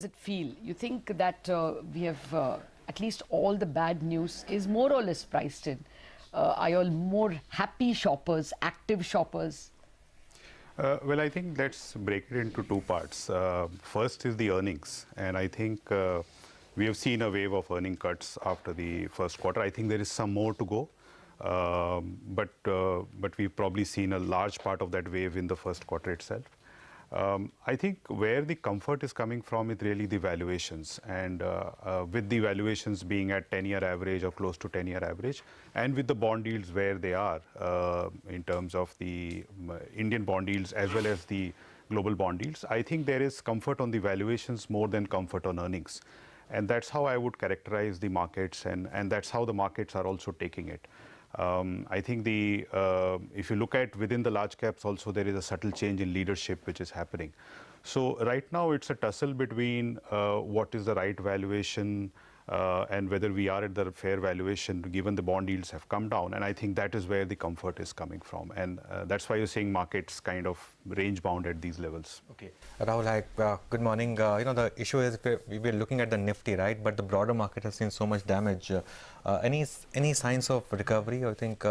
Does it feel? You think that we have at least all the bad news is more or less priced in? Are you all more happy shoppers, active shoppers? Well, I think let's break it into two parts. First is the earnings, and I think we have seen a wave of earning cuts after the first quarter. I think there is some more to go, but we've probably seen a large part of that wave in the first quarter itself. I think where the comfort is coming from is really the valuations, and with the valuations being at 10-year average or close to 10-year average, and with the bond yields where they are in terms of the Indian bond yields as well as the global bond yields, I think there is comfort on the valuations more than comfort on earnings. And that's how I would characterize the markets, and that's how the markets are also taking it. I think if you look at within the large caps also, there is a subtle change in leadership which is happening. So right now it's a tussle between what is the right valuation and whether we are at the fair valuation given the bond yields have come down. And I think that is where the comfort is coming from. And that's why you're seeing markets kind of range bound at these levels. Okay. Rahul, hi, good morning. The issue is we're looking at the Nifty, right? But the broader market has seen so much damage. Any signs of recovery? I think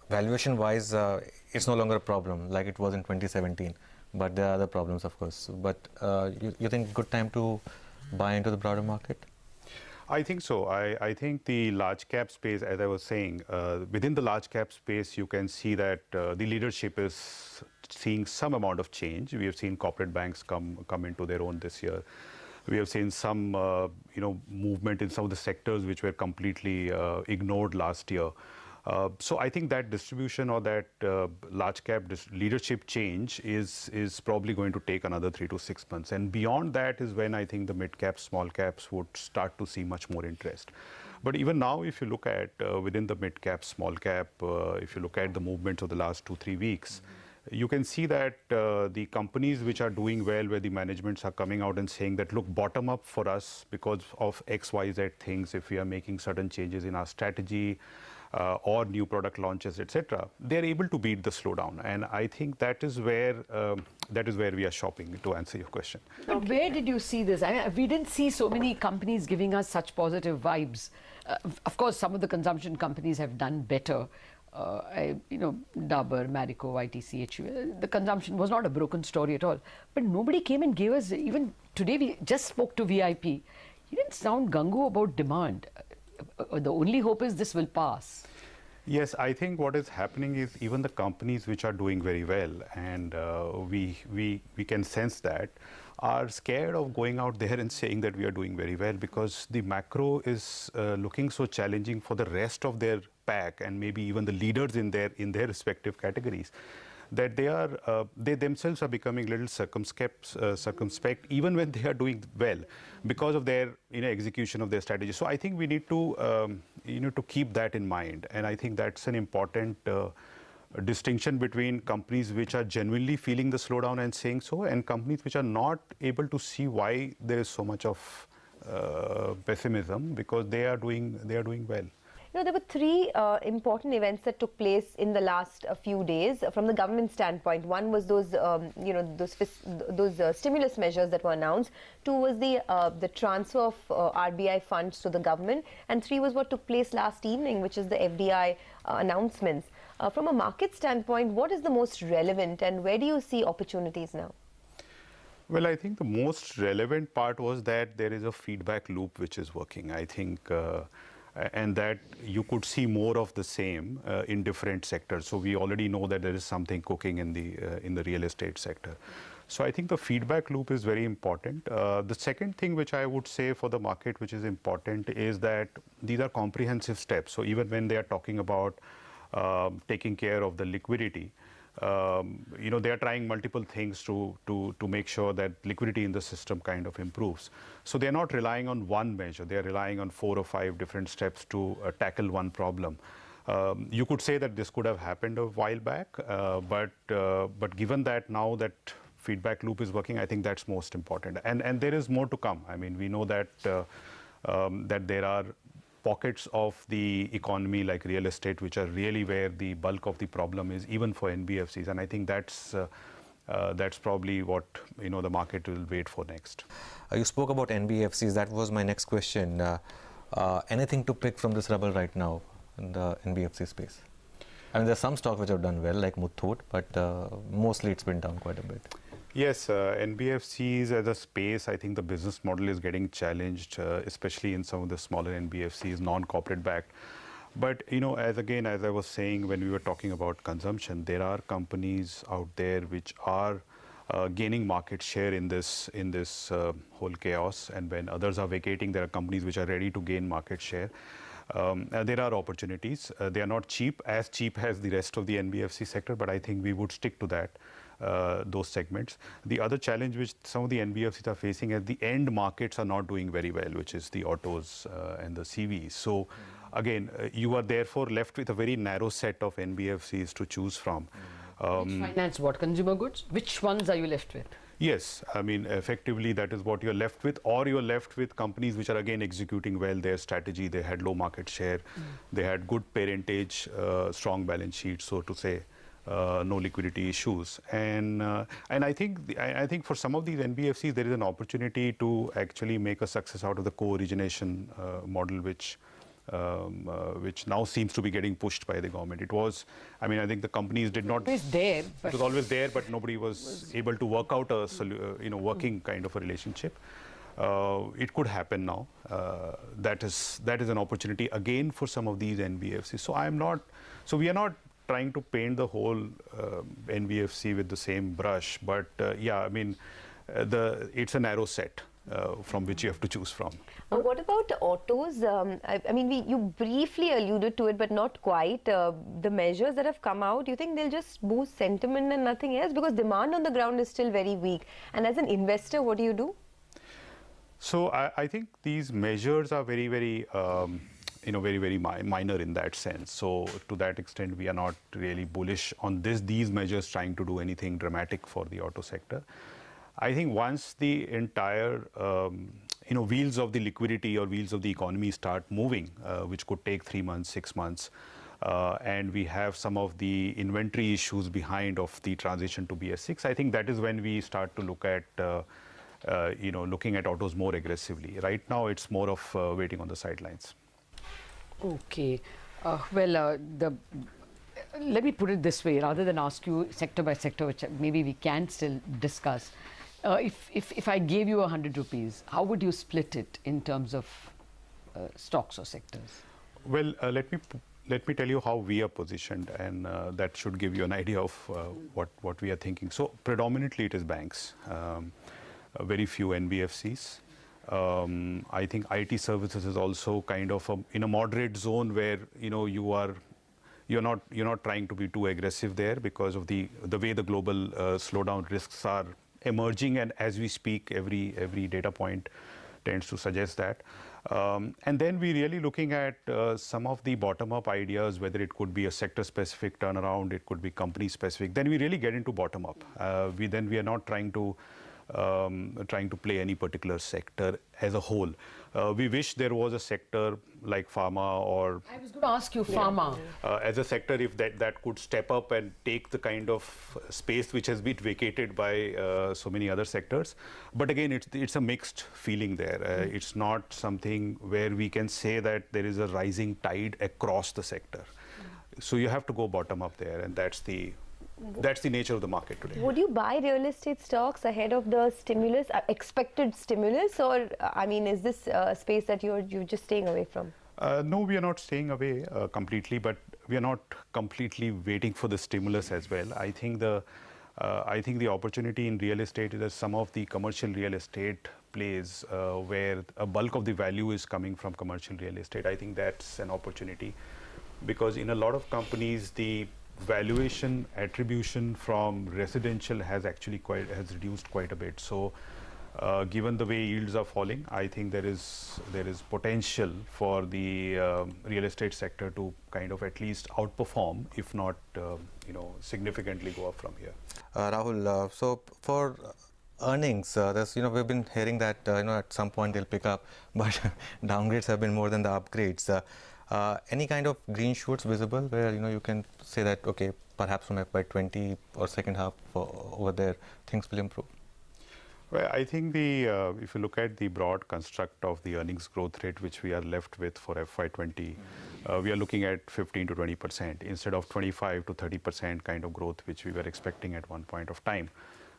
valuation-wise, it's no longer a problem like it was in 2017. But there are other problems, of course. But you think good time to buy into the broader market? I think so. I think the large cap space, as I was saying, within the large cap space, you can see that the leadership is seeing some amount of change. We have seen corporate banks come into their own this year. We have seen some movement in some of the sectors which were completely ignored last year. So I think that distribution or that large cap leadership change is probably going to take another 3 to 6 months. And beyond that is when I think the mid caps, small caps would start to see much more interest. But even now, if you look at within the mid cap, small cap, if you look at the movements of the last 2-3 weeks, you can see that the companies which are doing well, where the managements are coming out and saying that, look, bottom up for us because of X, Y, Z things, if we are making certain changes in our strategy, or new product launches, etc., they're able to beat the slowdown, and I think that is where we are shopping. To answer your question, but where did you see this? I mean, we didn't see so many companies giving us such positive vibes. Of course, some of the consumption companies have done better. Dabur, Marico, ITC, HUL, the consumption was not a broken story at all. But nobody came and gave us, even today we just spoke to VIP. He didn't sound gung-ho about demand. The only hope is this will pass. Yes, I think what is happening is even the companies which are doing very well, and we can sense that, are scared of going out there and saying that we are doing very well, because the macro is looking so challenging for the rest of their pack and maybe even the leaders in their respective categories, that they themselves are becoming a little circumspect even when they are doing well because of their execution of their strategy. So I think we need to to keep that in mind, and I think that's an important distinction between companies which are genuinely feeling the slowdown and saying so, and companies which are not able to see why there is so much of pessimism, because they are doing well. There were three important events that took place in the last few days from the government standpoint. One was those stimulus measures that were announced. Two was the transfer of RBI funds to the government, and three was what took place last evening, which is the FDI announcements. From a market standpoint, what is the most relevant, and where do you see opportunities now? Well, I think the most relevant part was that there is a feedback loop which is working. I think. And that you could see more of the same in different sectors. So we already know that there is something cooking in the real estate sector. So I think the feedback loop is very important. The second thing which I would say for the market which is important is that these are comprehensive steps. So even when they are talking about taking care of the liquidity, they are trying multiple things to make sure that liquidity in the system kind of improves. So they are not relying on one measure. They are relying on 4 or 5 different steps to tackle one problem. You could say that this could have happened a while back, but given that now that feedback loop is working, I think that's most important. And there is more to come. I mean, we know that that there are pockets of the economy like real estate which are really where the bulk of the problem is, even for NBFCs, and I think that's that's probably what the market will wait for next. You spoke about NBFCs. That was my next question. Anything to pick from this rubble right now in the NBFC space? I mean, there's some stocks which have done well, like Muthoot, but mostly it's been down quite a bit. Yes, NBFCs as a space, I think the business model is getting challenged, especially in some of the smaller NBFCs, non-corporate backed. But as I was saying when we were talking about consumption, there are companies out there which are gaining market share in this whole chaos, and when others are vacating, there are companies which are ready to gain market share. There are opportunities. They are not cheap as the rest of the NBFC sector, but I think we would stick to that. Those segments. The other challenge which some of the NBFCs are facing is the end markets are not doing very well, which is the autos and the CVs. So again, you are therefore left with a very narrow set of NBFCs to choose from. Which finance what? Consumer goods? Which ones are you left with? Yes, I mean, effectively that is what you're left with, or you're left with companies which are again executing well their strategy. They had low market share, they had good parentage, strong balance sheet, so to say. No liquidity issues, and I think for some of these NBFCs there is an opportunity to actually make a success out of the co-origination model, which now seems to be getting pushed by the government. It was, I mean, I think the companies did not. It was there. It was always there, but nobody was able to work out a working kind of a relationship. It could happen now. That is an opportunity again for some of these NBFCs. So we are not trying to paint the whole NBFC with the same brush, but yeah, I mean, it's a narrow set from which you have to choose from. What about autos? I mean, you briefly alluded to it, but not quite. The measures that have come out, do you think they'll just boost sentiment and nothing else? Because demand on the ground is still very weak. And as an investor, what do you do? So I think these measures are very, very very minor in that sense. So to that extent, we are not really bullish on these measures trying to do anything dramatic for the auto sector. I think once the entire wheels of the liquidity or wheels of the economy start moving, which could take 3 months, 6 months, and we have some of the inventory issues behind of the transition to BS6, I think that is when we start to look at looking at autos more aggressively. Right now, it's more of waiting on the sidelines. Okay. Let me put it this way, rather than ask you sector by sector, which maybe we can still discuss. If I gave you 100 rupees, how would you split it in terms of stocks or sectors? Well, let me tell you how we are positioned, and that should give you an idea of what we are thinking. So predominantly it is banks, very few NBFCs. I think IT services is also kind of in a moderate zone where you're not trying to be too aggressive there because of the way the global slowdown risks are emerging, and as we speak, every data point tends to suggest that. And then we're really looking at some of the bottom-up ideas, whether it could be a sector-specific turnaround, it could be company-specific. Then we really get into bottom-up. We are not trying to play any particular sector as a whole. We wish there was a sector like pharma, or I was going to ask you pharma as a sector, if that could step up and take the kind of space which has been vacated by so many other sectors. But again, it's a mixed feeling there. It's not something where we can say that there is a rising tide across the sector. So you have to go bottom up there, and that's the nature of the market today. Would you buy real estate stocks ahead of the stimulus, expected stimulus, or I mean, is this a space that you're just staying away from? No, we are not staying away completely, but we are not completely waiting for the stimulus as well. I think the opportunity in real estate is that some of the commercial real estate plays where a bulk of the value is coming from commercial real estate. I think that's an opportunity, because in a lot of companies, the valuation attribution from residential has reduced quite a bit. So given the way yields are falling, I think there is potential for the real estate sector to kind of at least outperform, if not significantly go up from here. Rahul, so for earnings, we've been hearing that at some point they'll pick up, but downgrades have been more than the upgrades. Any kind of green shoots visible where you can say that okay, perhaps from FY20 or second half over there things will improve? Well, I think if you look at the broad construct of the earnings growth rate which we are left with for FY20, we are looking at 15 to 20% instead of 25 to 30% kind of growth which we were expecting at one point of time.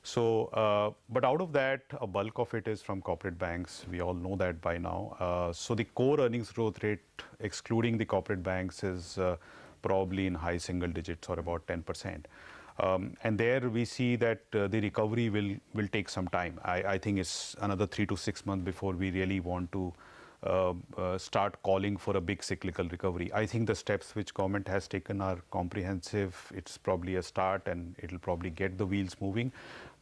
So, but out of that, a bulk of it is from corporate banks. We all know that by now. So the core earnings growth rate, excluding the corporate banks, is probably in high single digits or about 10%. And there we see that the recovery will take some time. I think it's another 3 to 6 months before we really want to start calling for a big cyclical recovery. I think the steps which government has taken are comprehensive. It's probably a start and it'll probably get the wheels moving.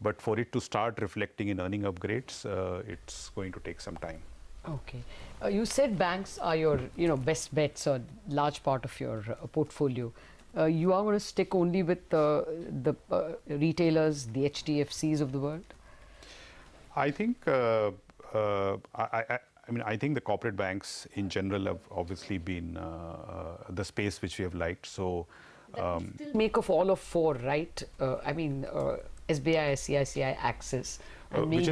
But for it to start reflecting in earning upgrades, it's going to take some time. Okay. You said banks are your best bets or large part of your portfolio. You are going to stick only with the retailers, the HDFCs of the world? I think I think the corporate banks in general have obviously been the space which we have liked. So still make of all of four, right? SBI, CICI, Axis. Which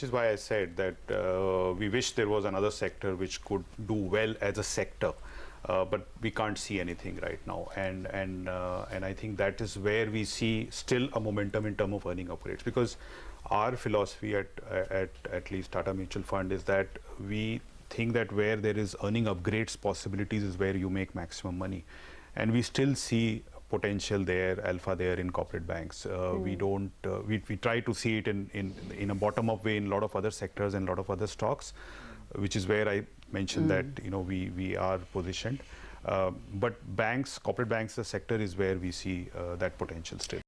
is why I said that we wish there was another sector which could do well as a sector. But we can't see anything right now, and I think that is where we see still a momentum in terms of earning upgrades, because our philosophy at least Tata Mutual Fund is that we think that where there is earning upgrades possibilities is where you make maximum money, and we still see potential there, alpha there in corporate banks. We don't we try to see it in a bottom up way in a lot of other sectors and a lot of other stocks, which is where I mentioned that we are positioned, but banks, corporate banks, the sector is where we see that potential still.